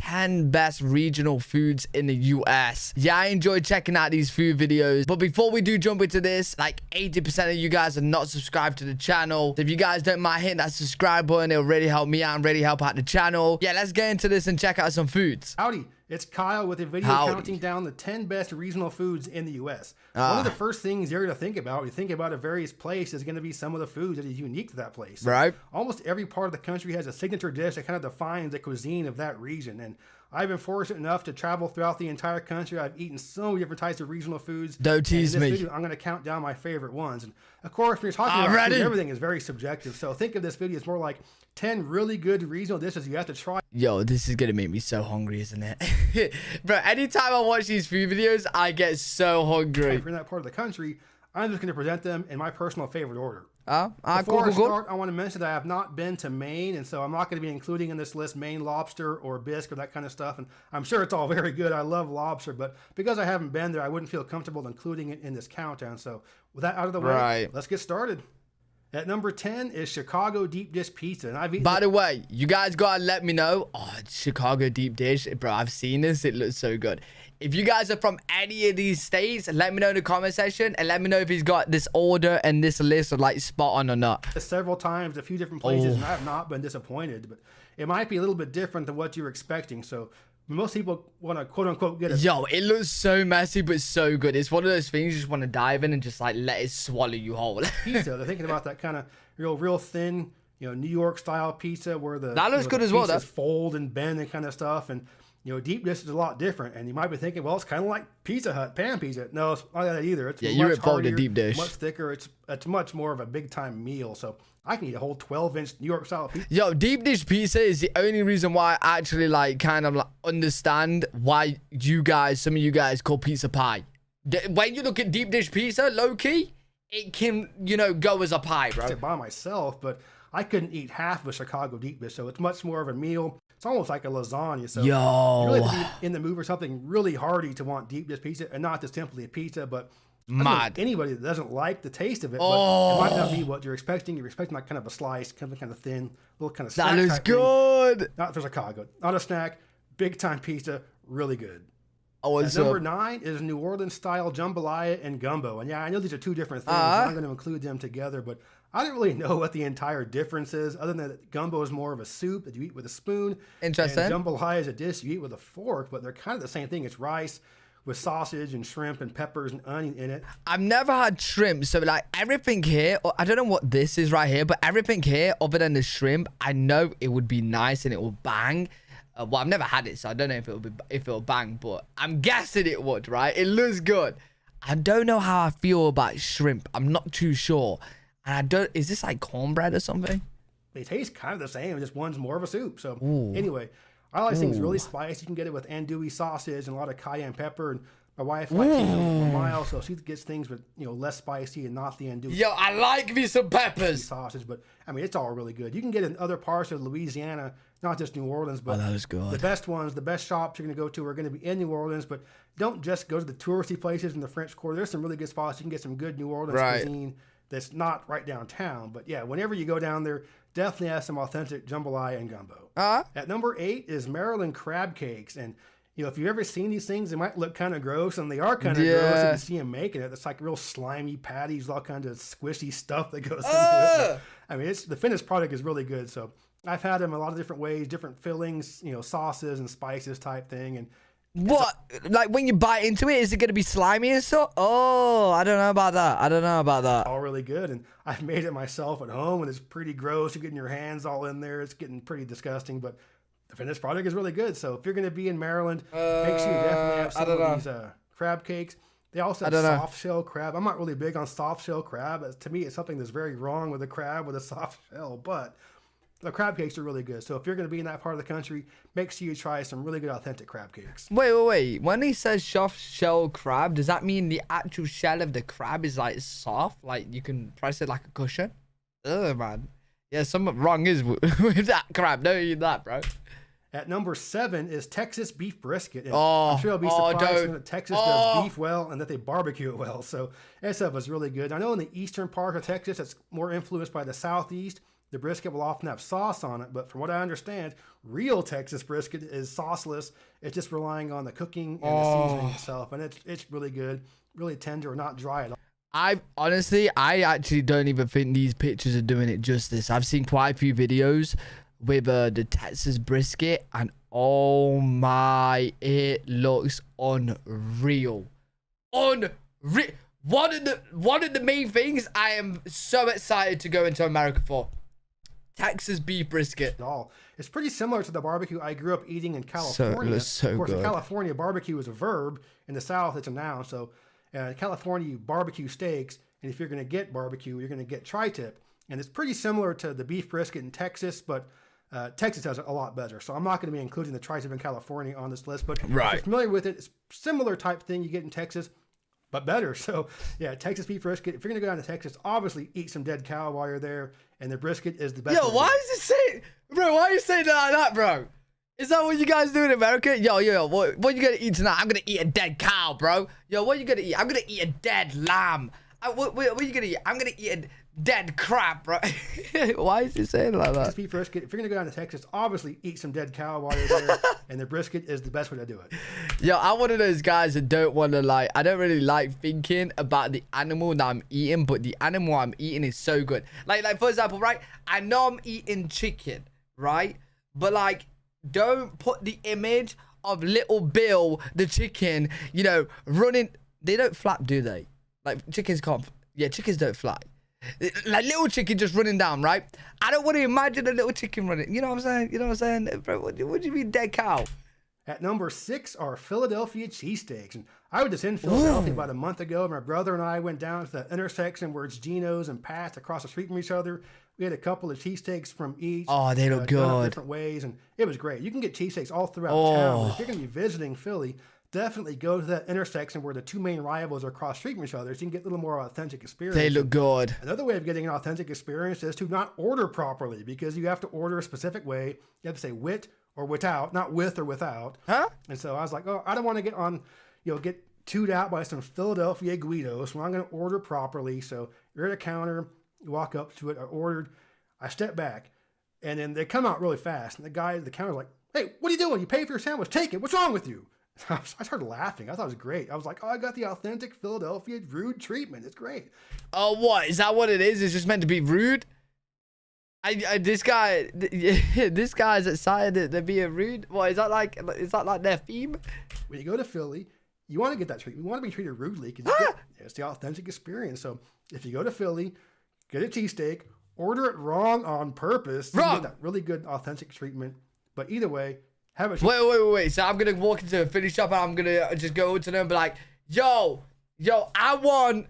10 best regional foods in the US. Yeah, I enjoy checking out these food videos. But before we do jump into this, like 80% of you guys are not subscribed to the channel. So if you guys don't mind hitting that subscribe button, it'll really help me out and really help out the channel. Yeah, let's get into this and check out some foods. Howdy, it's Kyle with a video counting down the 10 best regional foods in the U.S. One of the first things you're going to think about when you think about a various place is going to be some of the foods that is unique to that place. Right. Almost every part of the country has a signature dish that kind of defines the cuisine of that region. And I've been fortunate enough to travel throughout the entire country. I've eaten so many different types of regional foods. Don't tease me. Video, I'm going to count down my favorite ones. And of course, when you're talking about food, everything is very subjective. So think of this video as more like 10 really good regional dishes you have to try. Yo, this is going to make me so hungry, isn't it? Bro, anytime I watch these food videos, I get so hungry. If you're in that part of the country, I'm just going to present them in my personal favorite order. Before I start, I want to mention that I have not been to Maine, and so I'm not going to be including in this list Maine lobster or bisque or that kind of stuff. And I'm sure it's all very good. I love lobster, but because I haven't been there, I wouldn't feel comfortable including it in this countdown. So with that out of the way, let's get started. At number 10 is Chicago deep dish pizza, and I've eaten. By the way, you guys gotta let me know. Oh, Chicago deep dish, bro. I've seen this. It looks so good. If you guys are from any of these states, let me know in the comment section and let me know if he's got this order and this list of like spot on or not. Several times, a few different places, and I have not been disappointed, but it might be a little bit different than what you're expecting. So most people want to quote unquote get it. Yo, it looks so messy, but so good. It's one of those things you just want to dive in and just like let it swallow you whole. Pizza, they're thinking about that kind of real thin, New York style pizza where the that looks good as well. That's fold and bend and kind of stuff. And deep dish is a lot different. And you might be thinking, well, it's kind of like Pizza Hut pan pizza. No, it's not that either. It's you're involved in deep dish. Much thicker. It's much more of a big time meal. So I can eat a whole 12-inch New York style pizza. Yo, deep dish pizza is the only reason why I actually understand why some of you guys call pizza pie. When you look at deep dish pizza, low key, it can, go as a pie, bro. I by myself, but I couldn't eat half of a Chicago deep dish, so it's much more of a meal. It's almost like a lasagna. So you really have to be in the mood for something really hearty to want deep dish pizza, and not just simply a pizza, but anybody that doesn't like the taste of it, but it might not be what you're expecting. You're expecting like kind of a slice, kind of thin, little kind of snack. That is good. Thing. Not for Chicago. Not a snack. Big time pizza. Really good. Number 9 is New Orleans style jambalaya and gumbo. And yeah, I know these are two different things. I'm going to include them together, but I don't really know what the entire difference is, other than that gumbo is more of a soup that you eat with a spoon. Interesting. And jambalaya is a dish you eat with a fork, but they're kind of the same thing. It's rice with sausage and shrimp and peppers and onion in it. I've never had shrimp, so like everything here, I don't know what this is right here, but everything here other than the shrimp, I know it would be nice and it will bang. Well, I've never had it, so I don't know if it'll bang, but I'm guessing it would, right? It looks good. I don't know how I feel about shrimp. I'm not too sure. And is this like cornbread or something? They taste kind of the same, just one's more of a soup. So anyway, I like things really spicy. You can get it with andouille sausage and a lot of cayenne pepper. And my wife likes things a little mild, so she gets things with less spicy and not the andouille. Yo, I like me some peppers. Sausage, but I mean it's all really good. You can get it in other parts of Louisiana, not just New Orleans, but that is good. The best ones, the best shops you're going to go to are going to be in New Orleans. But don't just go to the touristy places in the French Quarter. There's some really good spots. You can get some good New Orleans cuisine that's not right downtown. But yeah, whenever you go down there, definitely have some authentic jambalaya and gumbo. At number 8 is Maryland crab cakes. And if you've ever seen these things, they might look kind of gross, and they are kind of gross. If you see them making it, it's like real slimy patties, all kinds of squishy stuff that goes into it. But, I mean, the finished product is really good. So I've had them a lot of different ways, different fillings, sauces and spices type thing. And what? Like when you bite into it, is it going to be slimy and stuff? Oh, I don't know about that. All really good. And I've made it myself at home, and it's pretty gross. You're getting your hands all in there. It's getting pretty disgusting, but the finished product is really good. So if you're going to be in Maryland, make sure you definitely have some of these crab cakes. They also have soft shell crab. I'm not really big on soft shell crab. To me, it's something that's very wrong with a crab with a soft shell, but the crab cakes are really good. So if you're going to be in that part of the country, make sure you try some really good authentic crab cakes. Wait. When he says soft shell crab, does that mean the actual shell of the crab is like soft? Like you can press it like a cushion? Ugh, man. Yeah, something wrong is with that crab. Don't eat that, bro. At number 7 is Texas beef brisket. And I'm sure I'll be surprised that Texas does beef well and that they barbecue it well. So that stuff is really good. I know in the eastern part of Texas, it's more influenced by the southeast. The brisket will often have sauce on it, but from what I understand, real Texas brisket is sauceless. It's just relying on the cooking and the seasoning itself, and it's really good, really tender, not dry at all. I actually don't even think these pictures are doing it justice. I've seen quite a few videos with the Texas brisket, and oh my, it looks unreal. Unreal. One of the main things I am so excited to go into America for. Texas beef brisket. It's pretty similar to the barbecue I grew up eating in California. So of course, good. in California, barbecue is a verb. In the South, it's a noun. So in California, you barbecue steaks. And if you're going to get barbecue, you're going to get tri-tip. And it's pretty similar to the beef brisket in Texas, but Texas has it a lot better. So I'm not going to be including the tri-tip in California on this list. But if you're familiar with it, it's similar type thing you get in Texas, but better. So yeah, Texas beef brisket. If you're going to go down to Texas, obviously eat some dead cow while you're there. And the brisket is the best. Yo, why is it saying, bro? Why are you saying that like that, bro? Is that what you guys do in America? Yo, what you gonna eat tonight? I'm gonna eat a dead cow, bro. Yo, what you gonna eat? I'm gonna eat a dead lamb. What are you gonna eat? I'm gonna eat a dead crab, bro. Why is he saying like that? Beef brisket. If you're gonna go down to Texas, obviously eat some dead cow while you're there, and the brisket is the best way to do it. Yo, I'm one of those guys that don't want to like. I don't really like thinking about the animal that I'm eating, but the animal I'm eating is so good. Like for example, right? I know I'm eating chicken, right? But like, don't put the image of little Bill, the chicken, you know, running. They don't flap, do they? Like chickens can't. Yeah, chickens don't fly. Like little chicken just running down, right? I don't want to imagine a little chicken running. You know what I'm saying? You know what I'm saying? Bro, what do you mean dead cow? At number 6 are Philadelphia cheesesteaks. And I was just in Philadelphia about a month ago. My brother and I went down to the intersection where it's Geno's and Pat's across the street from each other. We had a couple of cheesesteaks from each. Oh, they look good. Different ways, and it was great. You can get cheesesteaks all throughout town. But if you're going to be visiting Philly, definitely go to that intersection where the two main rivals are across the street from each other, so you can get a little more authentic experience. They look good. Another way of getting an authentic experience is to not order properly, because you have to order a specific way. You have to say with or without, not with or without. Huh? And so I was like, oh, I don't want to get on, get chewed out by some Philadelphia Guidos. So I'm going to order properly. So you're at a counter, you walk up to it, I ordered, I step back, and then they come out really fast. And the guy at the counter is like, hey, what are you doing? You pay for your sandwich, take it. What's wrong with you? I started laughing. I thought it was great. I was like, oh, I got the authentic Philadelphia rude treatment. It's great. Oh, what? Is that what it is? It's just meant to be rude? This guy's excited to be a rude. What is that like? Is that like their theme? When you go to Philly, you want to get that treatment. You want to be treated rudely because it's the authentic experience. So if you go to Philly, get a cheesesteak, order it wrong on purpose. You get that really good authentic treatment. But either way, have a wait. So I'm gonna walk into a Philly shop and I'm gonna just go to them and be like, yo, I want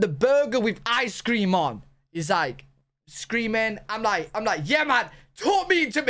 the burger with ice cream on. He's like screaming. I'm like, yeah, man, talk me to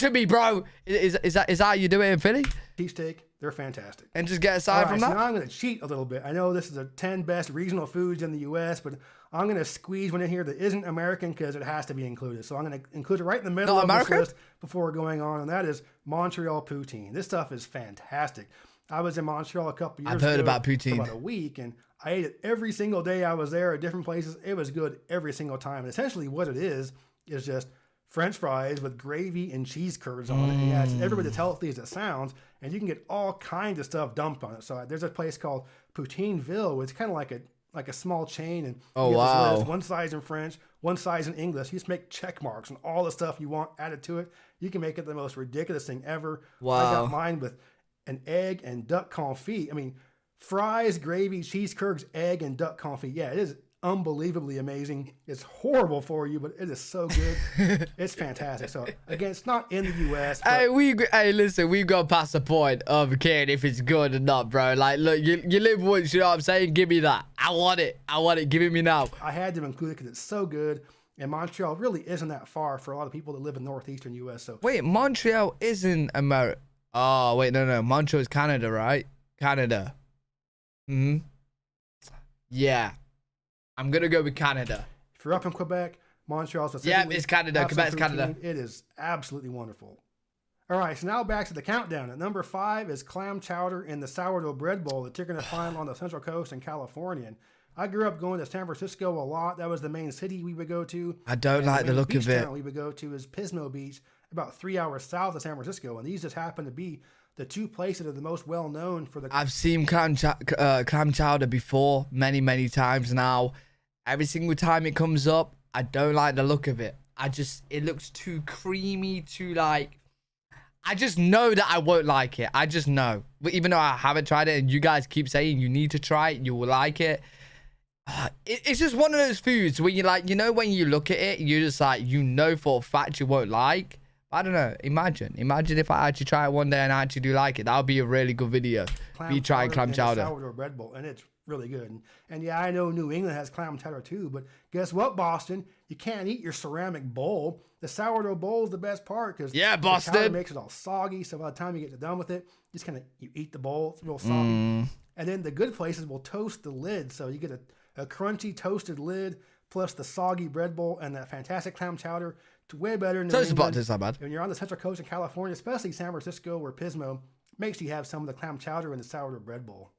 me, bro. Is that how you do it in Philly? Cheesesteak, they're fantastic. And just get aside from that. So now I'm gonna cheat a little bit. I know this is the 10 best regional foods in the U.S., but I'm gonna squeeze one in here that isn't American because it has to be included. So I'm gonna include it right in the middle of this list before we're going on, and that is Montreal poutine. This stuff is fantastic. I was in Montreal a couple years ago. I've heard about poutine for about a week, and I ate it every single day I was there at different places. It was good every single time. And essentially what it is just French fries with gravy and cheese curds on it. And yeah, it's every bit as healthy as it sounds, and you can get all kinds of stuff dumped on it. So there's a place called Poutineville, which is kind of like a small chain, and you get this list, one size in French, one size in English. You just make check marks and all the stuff you want added to it. You can make it the most ridiculous thing ever. I got mine with an egg and duck confit. I mean, fries, gravy, cheese curds, egg, and duck confit. Yeah, it is unbelievably amazing. It's horrible for you, but it is so good. It's fantastic. So again, it's not in the U.S. Hey, listen, we've got past the point of caring if it's good or not, bro. Like, look, you live once, you know what I'm saying? Give me that. I want it. Give it me now. I had to include it because it's so good. And Montreal really isn't that far for a lot of people that live in northeastern U.S. So wait, Montreal isn't America. Oh, wait, no. Montreal is Canada, right? Canada. Yeah. I'm going to go with Canada. If you're up in Quebec, Montreal's the yeah, it's Canada. Quebec's Canada. It is absolutely wonderful. All right, so now back to the countdown. At number 5 is clam chowder in the sourdough bread bowl that you're going to find on the Central Coast in California. And I grew up going to San Francisco a lot. That was the main city we would go to. I don't like the look of it. We would go to is Pismo Beach, about 3 hours south of San Francisco, and these just happen to be the two places that are the most well known for the. I've seen clam chowder before many times now. Every single time it comes up, I don't like the look of it. It looks too creamy, too like. I just know that I won't like it. I just know. But even though I haven't tried it and you guys keep saying you need to try it, you will like it. It's just one of those foods where you like, you know, when you look at it, you're just like, you know for a fact you won't like. I don't know. Imagine if I actually try it one day and I actually do like it. That would be a really good video. Me trying clam chowder. Sourdough bread bowl, and it's really good. And yeah, I know New England has clam chowder too, but guess what, Boston? You can't eat your ceramic bowl. The sourdough bowl is the best part because Boston the chowder makes it all soggy. So by the time you get done with it, just kind of you eat the bowl. It's real soggy. And then the good places will toast the lid, so you get a crunchy toasted lid plus the soggy bread bowl and that fantastic clam chowder. It's way better than toasted box is not bad. When you're on the Central Coast of California, especially San Francisco or Pismo, make sure you have some of the clam chowder in the sourdough bread bowl.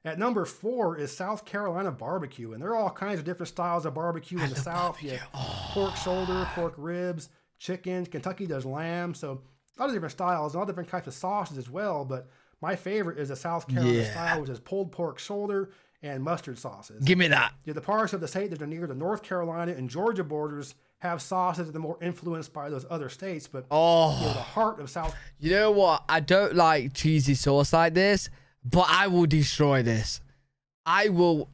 At number 4 is South Carolina barbecue, and there are all kinds of different styles of barbecue in the South. You have pork shoulder, pork ribs, chicken. Kentucky does lamb, so a lot of different styles, and all different types of sauces as well. But my favorite is the South Carolina style, which is pulled pork shoulder and mustard sauces. Give me that. The parts of the state that are near the North Carolina and Georgia borders have sauces that are more influenced by those other states, but the heart of South. You know what? I don't like cheesy sauce like this. But I will destroy this. I will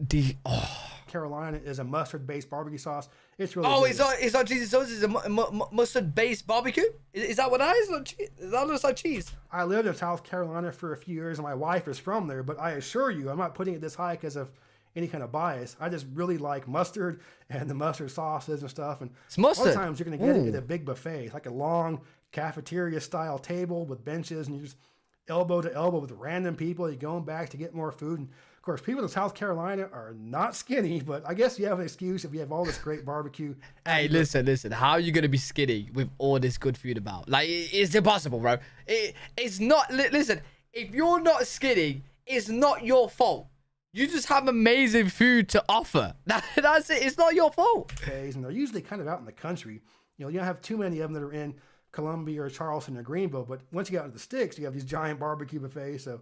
Carolina is a mustard-based barbecue sauce. It's really good. It's not cheesy sauce. It's a mustard-based barbecue. Is that what that is? That looks like cheese. I lived in South Carolina for a few years, and my wife is from there. But I assure you, I'm not putting it this high because of any kind of bias. I just really like mustard and the mustard sauces and stuff. And it's mustard. A lot of times you're going to get it at a big buffet. It's like a long cafeteria-style table with benches, and you just elbow to elbow with random people. You're going back to get more food. And of course, people in South Carolina are not skinny, but I guess you have an excuse if you have all this great barbecue. Hey, listen. How are you going to be skinny with all this good food about? Like, it's impossible, bro. It's not. Listen, if you're not skinny, it's not your fault. You just have amazing food to offer. That's it. It's not your fault. Okay, and they're usually kind of out in the country. You know, you don't have too many of them that are in Columbia or Charleston or Greenville, but once you get out to the sticks, you have these giant barbecue buffets. So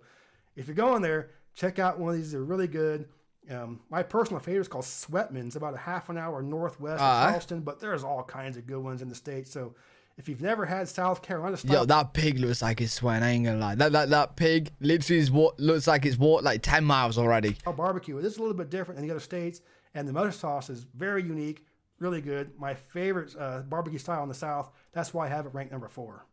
if you're going there, check out one of these. They're really good. My personal favorite is called Sweatman's, about a half an hour northwest of Charleston, but there's all kinds of good ones in the state. So if you've never had South Carolina stuff, yo, that pig looks like it's sweating. I ain't gonna lie. That pig literally looks like it's walked like 10 miles already. Barbecue. It is a little bit different than the other states, and the mustard sauce is very unique. Really good. My favorite barbecue style in the South. That's why I have it ranked number 4.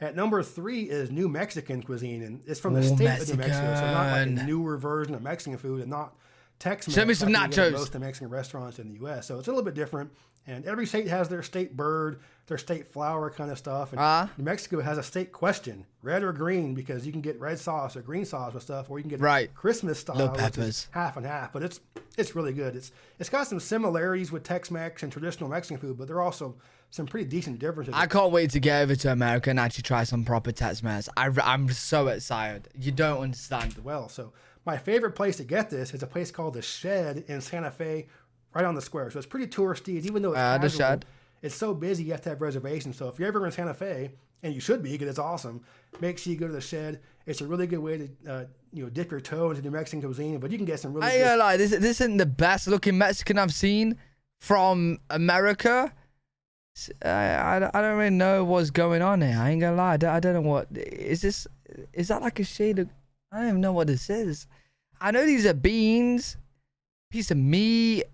At number 3 is New Mexican cuisine, and it's from the state of New Mexico, so not like a newer version of Mexican food, and not Tex-Mex. Show me some nachos. Most of the Mexican restaurants in the U.S., so it's a little bit different. And every state has their state bird, their state flower kind of stuff. And New Mexico has a state question, red or green, because you can get red sauce or green sauce with stuff, or you can get Christmas style, which is half and half. But it's really good. It's got some similarities with Tex-Mex and traditional Mexican food, but there are also some pretty decent differences. I can't wait to get over to America and actually try some proper Tex-Mex. I'm so excited. You don't understand. Well, so my favorite place to get this is a place called The Shed in Santa Fe, right on the square. So it's pretty touristy. And even though it's casual, The Shed, it's so busy you have to have reservations. So if you're ever in Santa Fe, and you should be because it's awesome, make sure you go to The Shed. It's a really good way to dip your toe into New Mexican cuisine, but you can get some really. I ain't gonna lie, this isn't the best looking Mexican I've seen from America. I don't really know what's going on here. I ain't gonna lie. I don't know what is this. Is that like a shade of? I don't even know what this is. I know these are beans, piece of meat.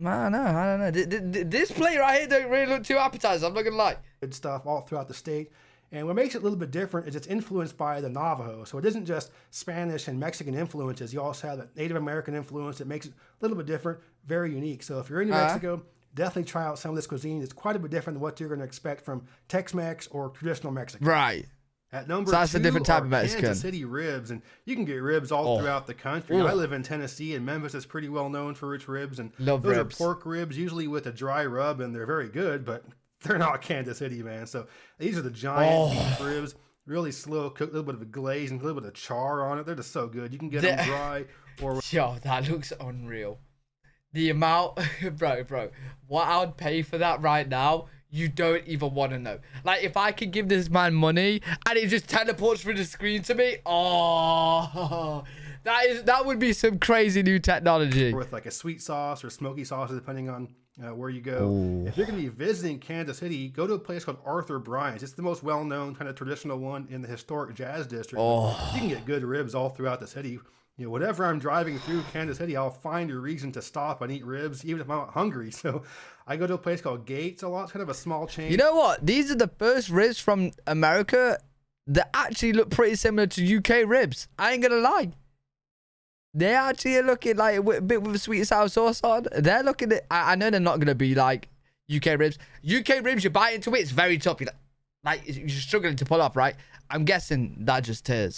I don't know. This plate right here don't really look too appetizing. I'm not gonna lie. Good stuff all throughout the state. And what makes it a little bit different is it's influenced by the Navajo. So it isn't just Spanish and Mexican influences. You also have that Native American influence that makes it a little bit different, very unique. So if you're in New Mexico, definitely try out some of this cuisine. It's quite a bit different than what you're going to expect from Tex-Mex or traditional Mexican. Right. At number so that's 2 a different type of Mexican. Kansas City ribs, and you can get ribs all throughout the country. I live in Tennessee, and Memphis is pretty well known for its ribs. And those are pork ribs, usually with a dry rub, and they're very good, but they're not Kansas City, man. So these are the giant beef ribs, really slow cooked, a little bit of a glaze and a little bit of char on it. They're just so good. You can get them dry or. Yo, that looks unreal. The amount, bro, what I would pay for that right now, you don't even want to know. Like, if I could give this man money and it just teleports through the screen to me, oh, that would be some crazy new technology. With like a sweet sauce or smoky sauce, depending on where you go. Ooh. If you're going to be visiting Kansas City, go to a place called Arthur Bryant's. It's the most well-known kind of traditional one in the historic Jazz District. Oh. You can get good ribs all throughout the city. You know, whatever I'm driving through Kansas City, I'll find a reason to stop and eat ribs, even if I'm not hungry. So I go to a place called Gates a lot. It's kind of a small chain. You know what? These are the first ribs from America that actually look pretty similar to UK ribs. I ain't gonna lie. They actually are looking like a bit with a sweet and sour sauce on. They're looking at, I know they're not gonna be like UK ribs. UK ribs, you bite into it, it's very tough. You're struggling to pull off, right? I'm guessing that just tears.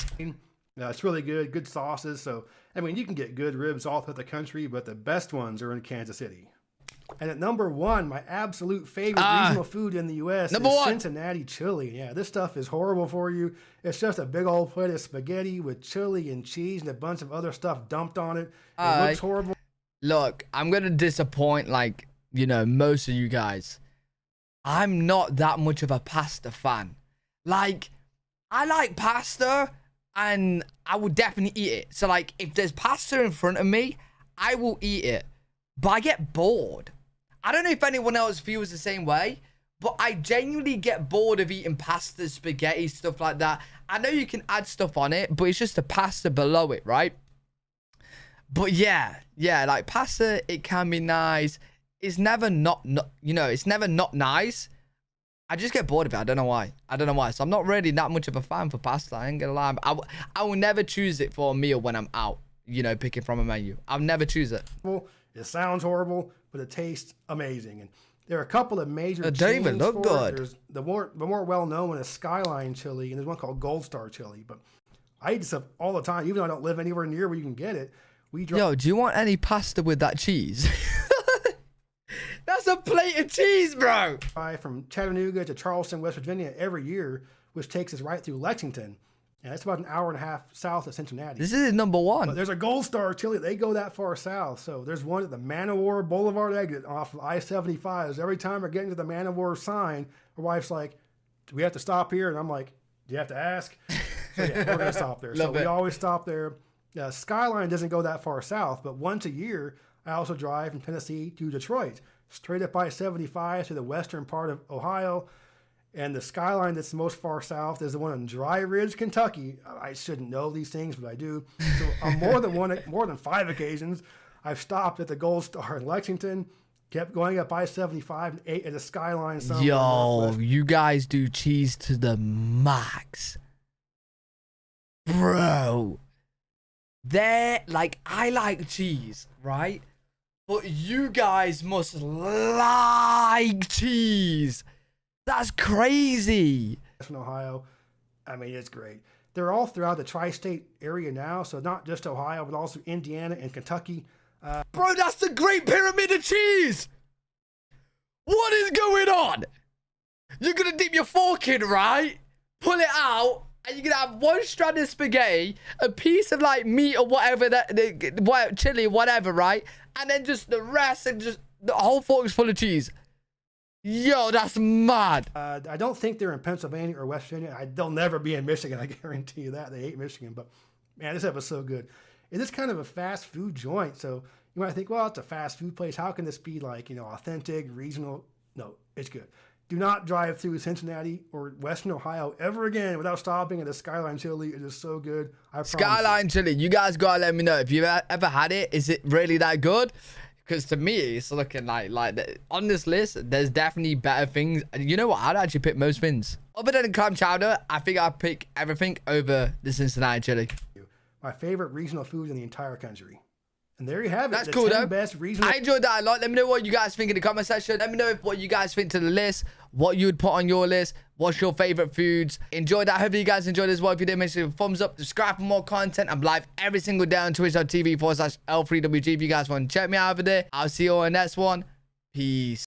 It's really good, good sauces. So, I mean, you can get good ribs all throughout the country, but the best ones are in Kansas City. And at number one, my absolute favorite regional food in the U.S. is Cincinnati chili. Yeah, this stuff is horrible for you. It's just a big old plate of spaghetti with chili and cheese and a bunch of other stuff dumped on it. It looks horrible. Look, I'm going to disappoint, like, you know, most of you guys. I'm not that much of a pasta fan. Like, I like pasta, and I would definitely eat it. So, like, if there's pasta in front of me, I will eat it. But I get bored. I don't know if anyone else feels the same way, but I genuinely get bored of eating pasta, spaghetti, stuff like that. I know you can add stuff on it, but it's just the pasta below it, right? But yeah, like pasta, it can be nice. It's never not you know, it's never not nice. I just get bored of it. I don't know why. So I'm not really that much of a fan for pasta. I ain't gonna lie. I will never choose it for a meal when I'm out, you know, picking from a menu. I'll never choose it. Well, it sounds horrible, but it tastes amazing. And there are a couple of major It don't even look good. There's the more well-known one is Skyline chili, and there's one called Gold Star chili. But I eat this stuff all the time, even though I don't live anywhere near where you can get it. Yo, do you want any pasta with that cheese? That's a plate of cheese, bro. From Chattanooga to Charleston, West Virginia every year, which takes us right through Lexington. And it's about an hour and a half south of Cincinnati. This is number one. But there's a Gold Star chili. They go that far south. So there's one at the Man of War Boulevard exit off of I-75. Every time we're getting to the Man of War sign, my wife's like, do we have to stop here? And I'm like, do you have to ask? So yeah, we're going to stop there. So we always stop there. Skyline doesn't go that far south, but once a year, I also drive from Tennessee to Detroit, straight up I-75 to the western part of Ohio. And the Skyline that's the most far south is the one in Dry Ridge, Kentucky. I shouldn't know these things, but I do. So on more than 5 occasions, I've stopped at the Gold Star in Lexington, kept going up I-75, and ate at the Skyline somewhere. Yo, you guys do cheese to the max. Bro. I like cheese, right? But you guys must like cheese. That's crazy. In Ohio, I mean, it's great. They're all throughout the tri-state area now, so not just Ohio, but also Indiana and Kentucky. Bro, that's the Great Pyramid of cheese. What is going on? You're going to dip your fork in, right? Pull it out, and you're going to have one strand of spaghetti, a piece of, like, meat or whatever, chili, whatever, right? And then just the rest, and just the whole fork is full of cheese. Yo, that's mad. I don't think they're in Pennsylvania or West Virginia. They'll never be in Michigan. I guarantee you that. They hate Michigan. But, man, this stuff is so good. It is kind of a fast food joint. So you might think, well, it's a fast food place. How can this be, like, you know, authentic, regional? No, it's good. Do not drive through Cincinnati or Western Ohio ever again without stopping at the Skyline chili. It is so good. I promise. Skyline chili. You guys got to let me know. If you've ever had it, is it really that good? Because to me, it's looking like on this list, there's definitely better things. You know what? I'd actually pick most things. Other than clam chowder, I think I'd pick everything over the Cincinnati chili. My favorite regional food in the entire country. And there you have it. That's cool, though. Best regional. I enjoyed that a lot. Let me know what you guys think in the comment section. Let me know what you guys think to the list, what you would put on your list, what's your favorite foods. Enjoy that. Hopefully you guys enjoyed as well. If you did, make sure you thumbs up, subscribe for more content. I'm live every single day on twitch.tv/L3WG. If you guys want to check me out over there, I'll see you on the next one. Peace.